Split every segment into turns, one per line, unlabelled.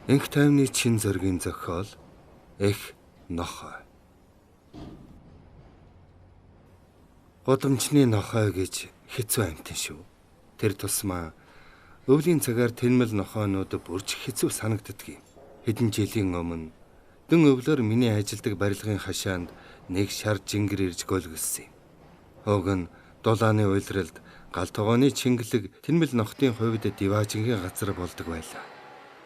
Энх тайвны чин зоргийн зохиол Эх нохой. Годамжны нохой гэж хэцүү амьтан шүү. Тэр тусмаа өвлийн цагаар тэнмэл нохойнууд бүрж хэцүү санагддаг юм. Хэдэн жилийн өмнө дэн өвлөөр миний ажилдаг барилгын хашаанд нэг шар жингэр ирж гөлгөлсөн юм. Уг нь дулааны уйлралд гал тогооны чингэлэг тэнмэл нохтын хувьд диваажингийн газар болдог байлаа.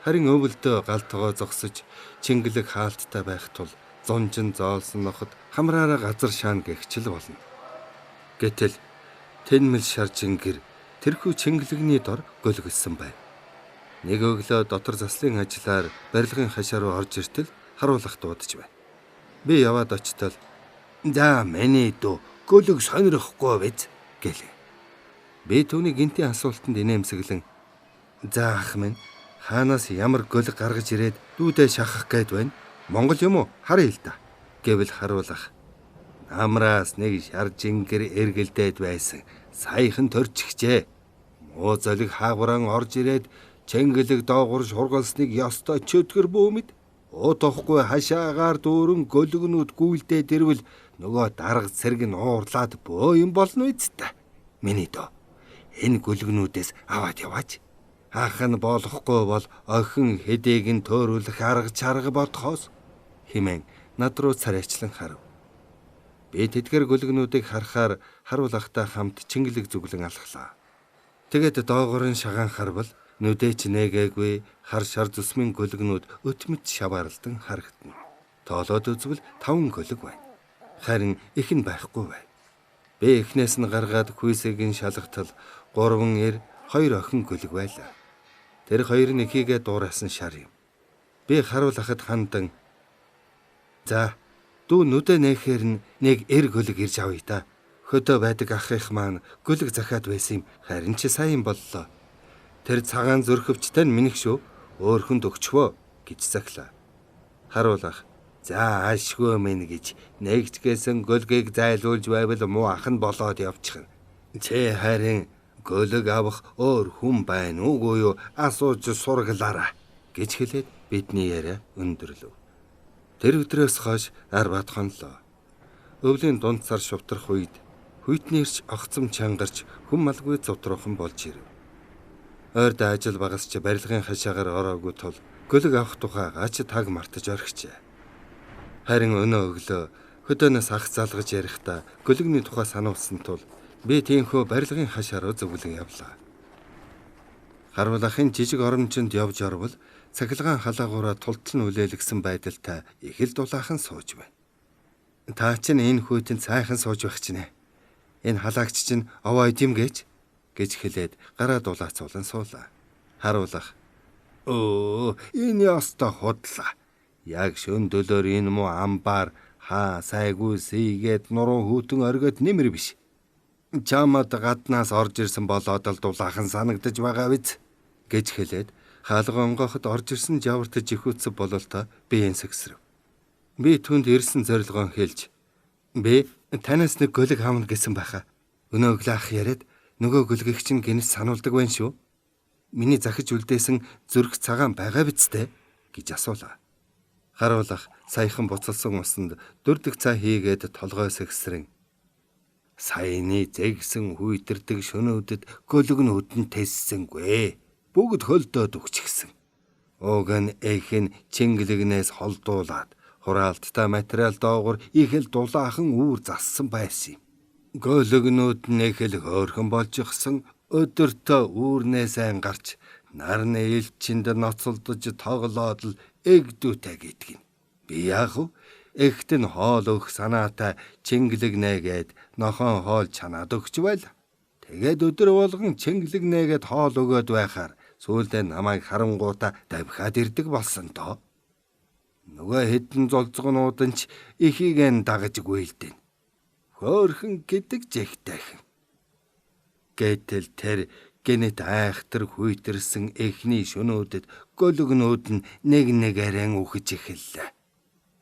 Харин өвөлдөө гал тогоо зогсож чингэлэг хаалттай байх тул зунжин зоолсон ноход хамраараа газар шаан гэгчл болно. Гэтэл тэнмэл шар жингэр тэрхүү чингэлэгний дор гөлгөлсөн байв. Нэг өглөө дотор заслын ажиллаар барилгын хашаа руу орж иртэл харуулах дуудаж байна. Би яваад очтол "За миний дүү гөлөг сонирхгүй биз" гэлээ. Би түүний гинтийн асуултанд инээмсэглэн "За ах минь, хаанаас ямар гөлөг гаргаж ирээд дүүдээ шахах гээд байна? Монгол юм уу? Харъя л да" гэвэл харуулах. Намраас нэг шар жингэр эргэлдээд байсан. Саяхан төрчихжээ. Муу золиг хаагуран орж ирээд чингэлэг доогуур шургалсныг ёстой чөтгөр бөөмд. Удахгүй хашаагаар дүүрэн гөлөгнүүд гүйлдээд ирвэл нөгөө дарга цэрэг нь уурлаад бөө юм болно үсттэй. Миний дөө. Энэ гөлөгнүүдээс аваад яваач. Хаах нь болохгүй бол охин хэдийг нь төөрүүлэх арга чарга бодхоос хэмээн над руу царайчлан харав. Би тэдгэр гөлөгнүүдийг харахаар харуулахтай хамт чингэлэг зүглэн алхлаа. Тэгэд доогорын шагаан харвал нүдээч нээгээгүй хар шар зүсмийн гөлөгнүүд өтмөд шаваарлдан харагдана. Тоолоод үзвэл 5 гөлөг байна. Харин их нь байхгүй байв. Би эхнээс нь гаргаад хүйсэгийн шалгатал 3 эр 2 охин гөлөг байлаа. Тэр хоёр нь ихийгээ дуурайсан шар юм. Би харуулахад хандан "За, дүү нүдэ нээхээр нь нэг эр гөлөг ирж авъя та. Хөдөө байдаг ах их маань гөлөг захиад байсан юм. Харин ч сайн боллоо. Тэр цагаан зөрхөвчтэй нь минийх шүү. Өөрхөнд өгчвөө" гэж захлаа. Харуулах. "За ашгүй минь гэж нэгчгээсэн гөлгийг зайлуулж байвал муу ах нь болоод явчихна. Чи харин гөлөг авах өөр хүн байна уугүй юу? Асууж сургалаараа" гэж хэлээд бидний яриа өндөрлөв. Тэр өдрөөс хойш арбат хонлоо. Өвлийн дунд сар шувтрах үед хүйтнэрч огцом чангарч хүм малгүй зовтроохон болж ирэв. Ойрд ажил багасч барилгын хашаагаар ороогүй тул гөлөг авах тухайгаа ч таг мартаж орхижээ. Харин өнөө өглөө хөдөөнөөс ах залгаж ярихдаа гөлөгний тухай сануулсан тул би тийхүү барилгын хашаа руу зөвлөн явлаа. Харуулахын жижиг оромжинд явж орвол цахилгаан халаагаараа тултал нь үлээлгсэн байдалтай их л дулаахан сууж байна. "Та чинь энэ хүйтэн сайхан сууж байх чинь. Энэ халаагч чинь овоо идэм гэж хэлээд гараа дулаацуулан суулаа. Харуулах. Энэ яста худлаа. Яг шөн дөлөөр энэ муу амбаар сайгүй сийгээд нуруу хүүтэн оргиод нэмэр биш. Чамд гаднаас орж ирсэн болоод л дулаахан санагдаж байгаа биз" гэж хэлээд хаалга онгоход орж ирсэн жавартаж ихүүцсэн бололтой би энсэгсрэв. Би түнд ирсэн зорилгоо хэлж "Би танаас нэг гөлөг хаамна гэсэн байхаа. Өнөө өглөө ах яриад нөгөө гөлгийг чинь гинэс сануулдаг байна шүү. Миний захиж үлдээсэн зүрх цагаан байгаа биз дээ" гэж асуулаа. Харуулах саяхан буцалсан усанд дөрдөг цаа хийгээд толгой сэгсрэн "Саяны зэгсэн хүйтэрдэг шөнөөдөд гөлөгнүүд нь тэссэнгүй. Бүгд хөлдөөд өгчихсэн. Уг нь эх нь чингэлэгнээс холдуулаад хураалттай материал доогуур их л дулаахан үүр зассан байсан юм. Гөлөгнүүд нь их л хөөрхөн болж ихсэн. Өдөртөө үүрнээсээ гарч нарны элчинд ноцолдож тоглоод л эгдүүтэй гэдгийг. Би яг эхт нь хоол өгөх санаатай чингэлэг нээгээд нохон хоол чанаад өгч байл. Тэгээд өдөр болгон чингэлэг нээгээд хоол өгөөд байхаар сүүлдээ намайг харангуудаа давхиад ирдэг болсон доо. Нөгөө хэдэн золцгонууд нь ч ихийг нь дагаж гүйлдэн. Хөөрхөн гэдэг жигтэйхэн. Гэтэл тэр гэнэт айхтар хүйтэрсэн эхний шөнөөдөд гөлөгнүүд нь нэг нэгээрэн үхэж эхэллээ.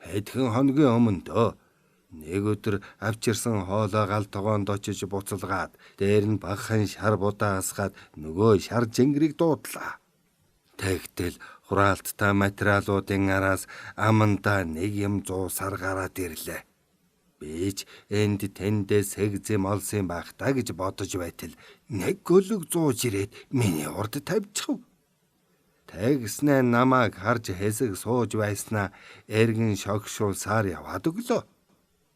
Хэдхэн хоногийн өмнө дөө. Нэг өдөр авчирсан хоолоо гал тогоонд очиж буцалгаад дээр нь багахан шар будаа асгаад нөгөө шар жингэрийг дуудлаа. Тэгтэл Хураалттай материалуудын араас амандаа нэг юм зуусаар гараад ирлээ. Бич энд тэндээс хэгзэм олсон байх та гэж бодож байтал нэг гөлөг зууж ирээд миний урд тавьчихв. Тэгснэ намайг харж хэсэг сууж байснаа эргэн шогшуулсаар яваад өглөө.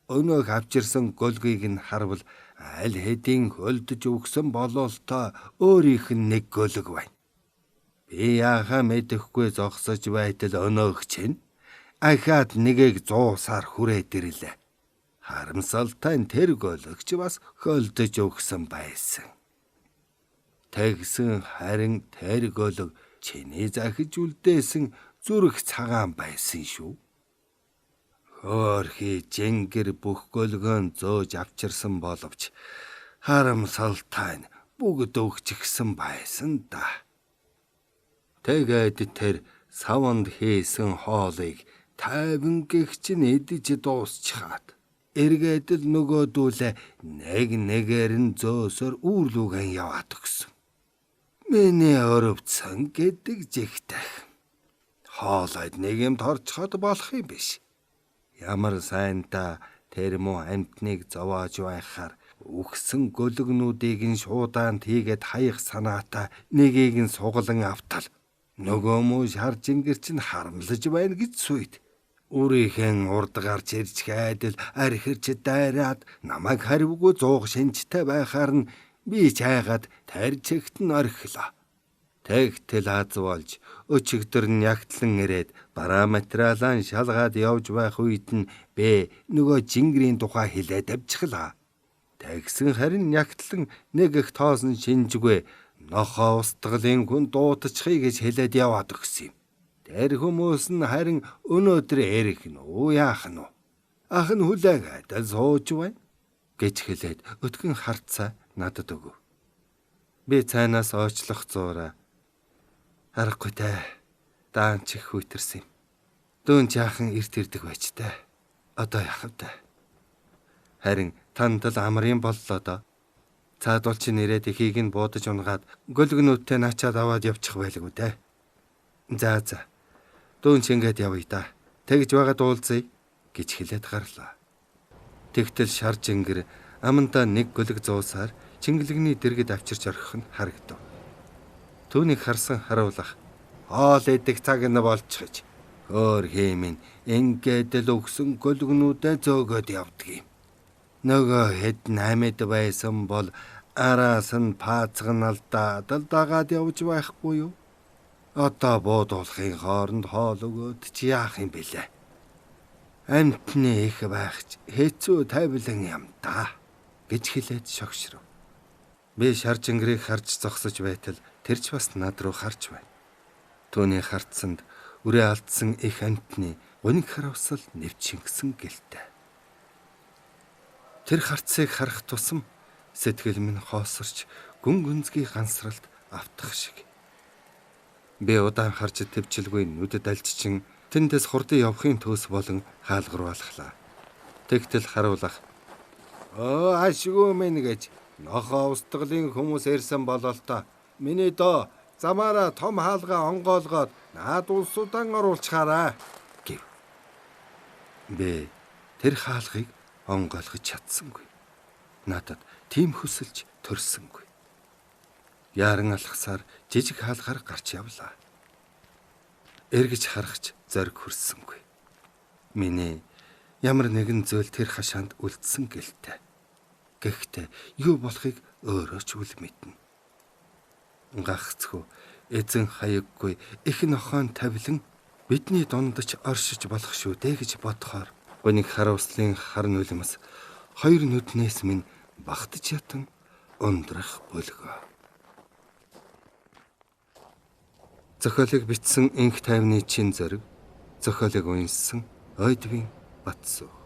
Өнөөх авчирсан гөлгийг нь харвал аль хэдийн хөлдөж өгсөн бололтой өөрийнх нь нэг гөлөг байна. Би яахаа мэдэхгүй зогсож байтал өнөөх чинь ахаад нэгийг зуусаар хүрээд ирлээ. Харамсалтай нь тэр гөлөгч бас хөлдөж өгсөн байсан. Тэгсэн харин тэр гөлөг чиний захиж үлдээсэн зүрх цагаан байсан шүү. Хөөрхий жингэр бүх гөлгөөн зөөж авчирсан боловч харамсалтай нь бүгд өгчихсэн байсан да. Тэгээд тэр саванд хийсэн хоолыг 50 гэгч нь идэж дуусчихад эргээд л нөгөөдүүлээ нэг нэгээр нь зөөсөр үүрлүүгэн яваад өгсөн. Миний өрөвцөн гэдэг жигтэй. Хоолойд нэг юм торчход болох юм биш. Ямар сайн та тэр муу амтныг зовоож байхаар үхсэн гөлөгнүүдийг нь шуудаан тийгээд хаях санаатаа нэгийг нь сугалан автал нөгөө муу шар жингэр чинь харамлаж байна гэж сүйд. Үрийнхэн урд гарч ирж хайдал архирч дайраад намайг харивгүй зуух шинжтэй байхаар нь би чайгаад тарьчихт нь орхилоо. Тэгтэл аз болж өчигдөр нь ягтлан ирээд бараа материалаа шалгаад явж байх үед нь бэ нөгөө жингэрийн тухай хэлээд авчихлаа. Тэгсэн харин ягтлан нэг их тоосон шинжгүй нохоо устгалын хүн дуутчихъя гэж хэлээд яваад өгсөн юм. Тэр хүмүүс нь харин өнөөдөр эрэх нь уу яах нь уу? Ах нь хүлээгээд сууж байна гэж хэлээд өтгөн харцаа надад өгөв. Би цаанаас ойчлох зуураа аргагүй те. Даан чих хүйтэрсэн юм. Дүүн жаахан эрт ирдэг байж те. Одоо яах вэ? Харин тандал амрын боллоо доо. Цаадуул чи нэрээд ихийг нь буудаж унгаад гөлгнүүдтэй наачаад аваад явчих байлгүй те. За. Дүүн чи ингээд явъя да. Тэгж байгаад уулзъя гэж хэлээд гарлаа. Тэгтэл шар жингэр амандаа нэг гөлөг зуусаар чингэлэгний дэргэд авчирч орхих нь харагдав. Түүнийг харсан харуулах хоол идэх цаг нь болчихж хөөрхий минь ингээд л өгсөн гөлгнүүдээ зөөгөөд явдаг юм. Нөгөө хэд намид байсан бол араас нь паацганалтаа дагаад явж байхгүй юу? Одоо буудуулахын хооронд хоол өгөөд чи яах юм бэлээ? Амтны их байхч хэцүү тавилан юм да гэж хэлээд шогшров. Би шар жингэрийг харж зогсож байтал тэрч бас над руу харж байна. Түүний харцсанд үрээ алдсан их амтны гуниг харавсал нэвчингсэн гэлтэй. Тэр харцыг харах тусам сэтгэл минь хоосорч гүн гүнзгий гансралт автах шиг. Би удаан харж төвчлгүй нүдэд альччин тэндээс хурдан явахын төс болон хаалгаруулахлаа. Тэгтэл харуулах ашгүй минь гэж нохоо устгалын хүмүүс ирсэн бололтой. Миний доо замаараа том хаалгаа онгоолгоод наад улсуудан оруулчихаарай гэв. Би тэр хаалгыг онгойлгож чадсангүй. Надад тийм хүсэлж төрсөнгүй. Яран алхасаар жижиг хаалгаар гарч явлаа. Эргэж харахч зориг хүрсэнгүй. Миний ямар нэгэн зүйл тэр хашаанд үлдсэн гэлтэй. Гэхдээ юу болохыг өөрөө ч үл мэднэ. Гагцгүй эзэн хаяггүй их нохойн тавилан бидний дунд ч оршиж болох шүү дээ гэж бодохоор гуниг харуулслын хар нулимс хоёр нүднээс минь багтаж ятан ундрах бөлгөө. Зохиолыг бичсэн Инх тайвны чин зориг, зохиолыг уншсан Ойдвин Батсуу.